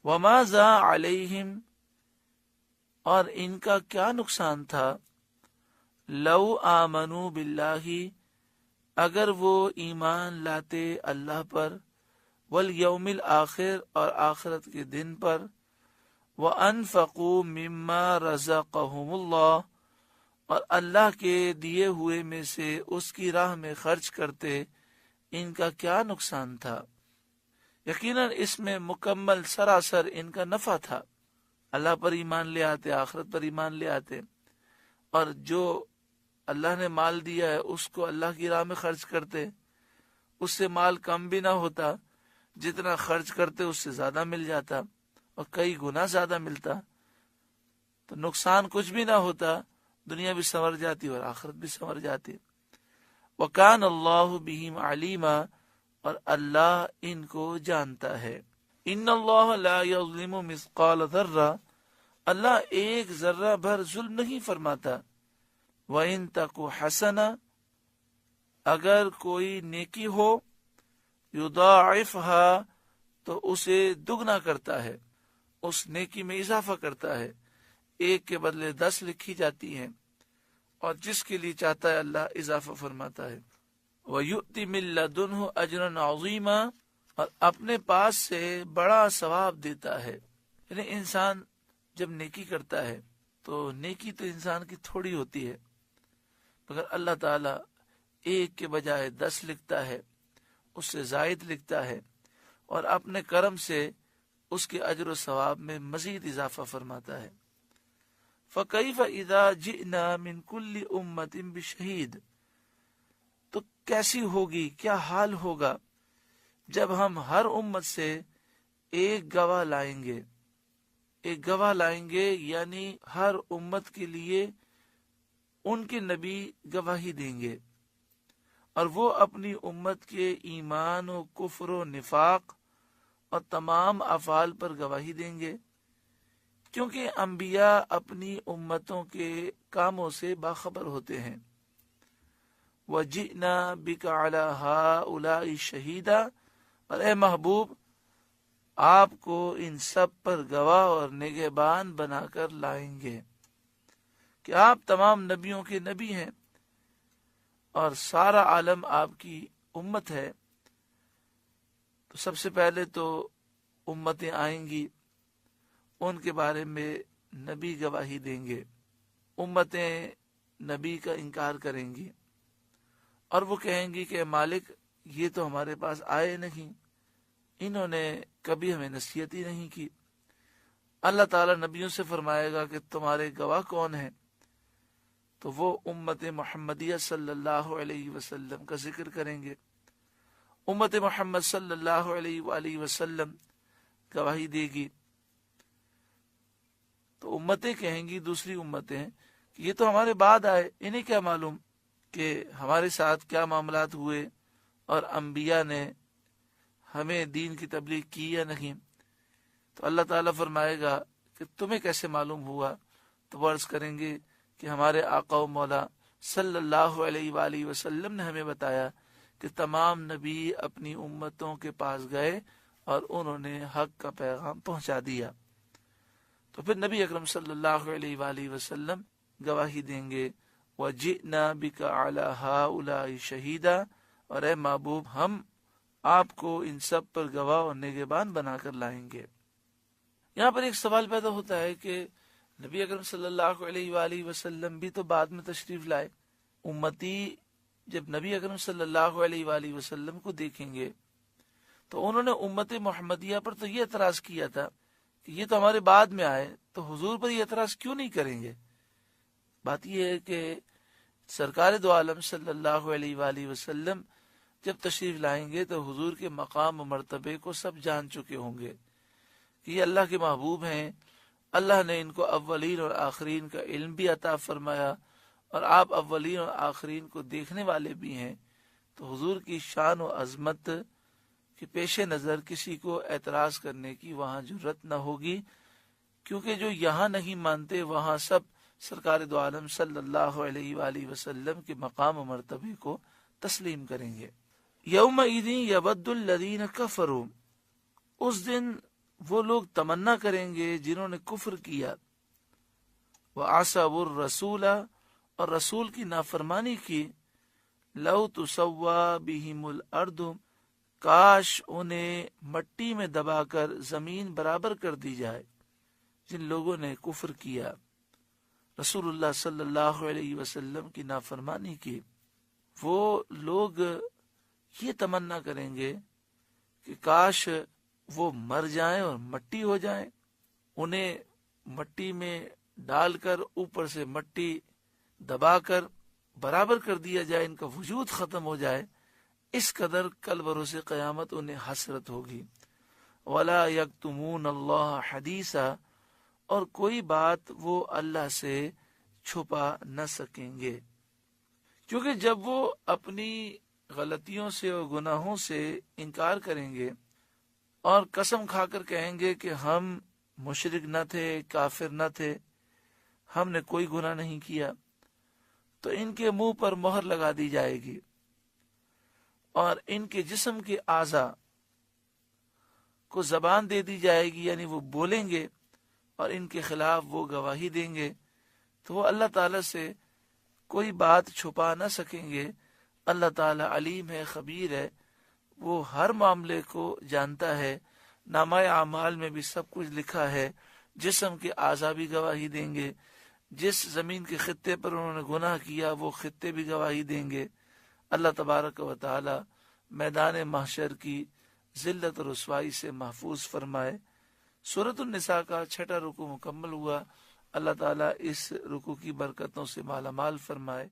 وَمَاذَا عَلَيْهِمْ، اور ان کا کیا نقصان تھا، لَوْ آمَنُوا بِاللَّهِ، اگر وہ ایمان لاتے اللہ پر، وَالْيَوْمِ الْآخِرِ، اور آخرت کے دن پر، وَأَنفَقُوا مِمَّا رَزَقَهُمُ اللَّهُ، اور اللہ کے دیے ہوئے میں سے اس کی راہ میں خرچ کرتے، ان کا کیا نقصان تھا۔ یقیناً اس میں مکمل سراسر ان کا نفع تھا، اللہ پر ایمان لے آتے، آخرت پر ایمان لے آتے، اور جو اللہ نے مال دیا ہے اس کو اللہ کی راہ میں خرچ کرتے، اس سے مال کم بھی نہ ہوتا، جتنا خرچ کرتے اس سے زیادہ مل جاتا اور کئی گنا زیادہ ملتا، تو نقصان کچھ بھی نہ ہوتا، دنیا بھی سنور جاتی اور آخرت بھی سنور جاتی۔ وَكَانَ اللَّهُ بِهِمْ عَلِيمًا، اور اللہ ان کو جانتا ہے۔ إِنَّ اللَّهَ لَا يَظْلِمُ مِثْقَالَ ذَرَّةٍ، اللہ ایک ذرہ بھر ظلم نہیں فرماتا۔ وَإِن تَكُ حَسَنَةً، اگر کوئی نیکی ہو، يُضَاعِفْهَا، تو اسے دگنا کرتا ہے، اس نیکی میں اضافہ کرتا ہے، ایک کے بدلے 10 لکھی جاتی ہیں، اور جس کے لیے چاہتا ہے اللہ اضافہ فرماتا ہے۔ وَيُؤْتِ مِن لَّدُنْهُ أَجْرًا عَظِيمًا، اور اپنے پاس سے بڑا ثواب دیتا ہے۔ یعنی انسان جب نیکی کرتا ہے تو نیکی تو انسان کی تھوڑی ہوتی ہے، مگر اللہ تعالی ایک کے بجائے 10 لکھتا ہے، اس سے زائد لکھتا ہے، اور اپنے کرم سے اس کے اجر و ثواب میں مزید اضافہ فرماتا ہے۔ فَكَيْفَ إِذَا جِئْنَا مِن كُلِّ أُمَّةٍ بِشَهِيدٍ، تو کیسی ہوگی، کیا حال ہوگا جب ہم ہر امت سے ایک گواہ لائیں گے۔ ایک گواہ لائیں گے یعنی ہر امت کے لیے ان کے نبی گواہی دیں گے، اور وہ اپنی امت کے ایمان و کفر و نفاق اور تمام افعال پر گواہی دیں گے، کیونکہ انبیاء اپنی امتوں کے کاموں سے باخبر ہوتے ہیں۔ وَجِئْنَا بِكَ عَلَى هَؤُلَاءِ شَهِيدًا، اور اے محبوب آپ کو ان سب پر گواہ اور نگہبان بنا کر لائیں گے کہ آپ تمام نبیوں کے نبی ہیں اور سارا عالم آپ کی امت ہے۔ تو سب سے پہلے تو امتیں آئیں گی، ان کے بارے میں نبی گواہی دیں گے، امتیں نبی کا انکار کریں گی، اور وہ کہیں گی کہ مالک یہ تو ہمارے پاس آئے نہیں، انہوں نے کبھی ہمیں نصیحت ہی نہیں کی۔ اللہ تعالیٰ نبیوں سے فرمائے گا کہ تمہارے گواہ کون ہیں، تو وہ امت محمدیہ صلی اللہ علیہ وسلم کا ذکر کریں گے۔ امت محمد صلی اللہ علیہ وآلہ وسلم گواہی دے گی، تو امتیں کہیں گی، دوسری امتیں کہ یہ تو ہمارے بعد آئے، انہیں کیا معلوم کہ ہمارے ساتھ کیا معاملات ہوئے اور انبیاء نے ہمیں دین کی تبلیغ کی یا نہیں۔ تو اللہ تعالیٰ فرمائے گا کہ تمہیں کیسے معلوم ہوا، تو وہ عرض کریں گے کہ ہمارے آقا و مولا صلی اللہ علیہ وآلہ وسلم نے ہمیں بتایا کہ تمام نبی اپنی امتوں کے پاس گئے اور انہوں نے حق کا پیغام پہنچا دیا۔ تو پھر نبی اکرم صلی اللہ علیہ وآلہ وسلم گواہی دیں گے، وَجِئْنَا بِكَ عَلَى هَؤُلَاءِ شَهِيدًا، اور اے محبوب ہم آپ کو ان سب پر گواہ اور نگہبان بنا کر لائیں گے۔ یہاں پر ایک سوال پیدا ہوتا ہے کہ نبی اکرم صلی اللہ علیہ وآلہ وسلم بھی تو بعد میں تشریف لائے، امتی جب نبی اکرم صلی اللہ علیہ وآلہ وسلم کو دیکھیں گے تو انہوں نے امت محمدیہ پر تو یہ اعتراض کیا تھا کہ یہ تو ہمارے بعد میں آئے، تو حضور پر یہ اعتراض کیوں نہیں کریں گے؟ بات یہ ہے کہ سرکار دو عالم صلی اللہ علیہ وآلہ وسلم جب تشریف لائیں گے تو حضور کے مقام و مرتبے کو سب جان چکے ہوں گے کہ یہ اللہ کے محبوب ہیں، اللہ نے ان کو اولین اور آخرین کا علم بھی عطا فرمایا، اور آپ اولین اور آخرین کو دیکھنے والے بھی ہیں، تو حضور کی شان و عظمت کے پیش نظر کسی کو اعتراض کرنے کی وہاں جرت نہ ہوگی، کیونکہ جو یہاں نہیں مانتے وہاں سب سرکار دو عالم صلی اللہ علیہ وآلہ وسلم کے مقام و مرتبے کو تسلیم کریں گے۔ یومئذ یود الذین کفروا، اس دن وہ لوگ تمنا کریں گے جنہوں نے کفر کیا، وَعَصَوُا الرَّسُولَ، اور رسول کی نافرمانی کی، لَوْ تُسَوَّى بِهِمُ الْأَرْضُ، کاش انہیں مٹی میں دبا کر زمین برابر کر دی جائے۔ جن لوگوں نے کفر کیا، رسول اللہ صلی اللہ علیہ وسلم کی نافرمانی کی، وہ لوگ یہ تمنا کریں گے کہ کاش وہ مر جائیں اور مٹی ہو جائیں، انہیں مٹی میں ڈال کر اوپر سے مٹی دبا کر برابر کر دیا جائے، ان کا وجود ختم ہو جائے۔ اس قدر کل بروز قیامت انہیں حسرت ہوگی۔ وَلَا يَكْتُمُونَ اللَّهَ حَدِيثًا، اور کوئی بات وہ اللہ سے چھپا نہ سکیں گے، کیونکہ جب وہ اپنی غلطیوں سے اور گناہوں سے انکار کریں گے اور قسم کھا کر کہیں گے کہ ہم مشرک نہ تھے، کافر نہ تھے، ہم نے کوئی گناہ نہیں کیا، تو ان کے منہ پر مہر لگا دی جائے گی اور ان کے جسم کے اعضاء کو زبان دے دی جائے گی، یعنی وہ بولیں گے اور ان کے خلاف وہ گواہی دیں گے، تو وہ اللہ تعالیٰ سے کوئی بات چھپا نہ سکیں گے۔ اللہ تعالیٰ علیم ہے، خبیر ہے، وہ ہر معاملے کو جانتا ہے، نامہ اعمال میں بھی سب کچھ لکھا ہے، جسم کے اعضاء بھی گواہی دیں گے، جس زمین کے خطے پر انہوں نے گناہ کیا وہ خطے بھی گواہی دیں گے۔ اللہ تبارک و تعالی میدان محشر کی ذلت و رسوائی سے محفوظ فرمائے۔ سورۃ النساء کا 6واں رکوع مکمل ہوا۔ اللہ تعالیٰ اس رکوع کی برکتوں سے مالا مال فرمائے۔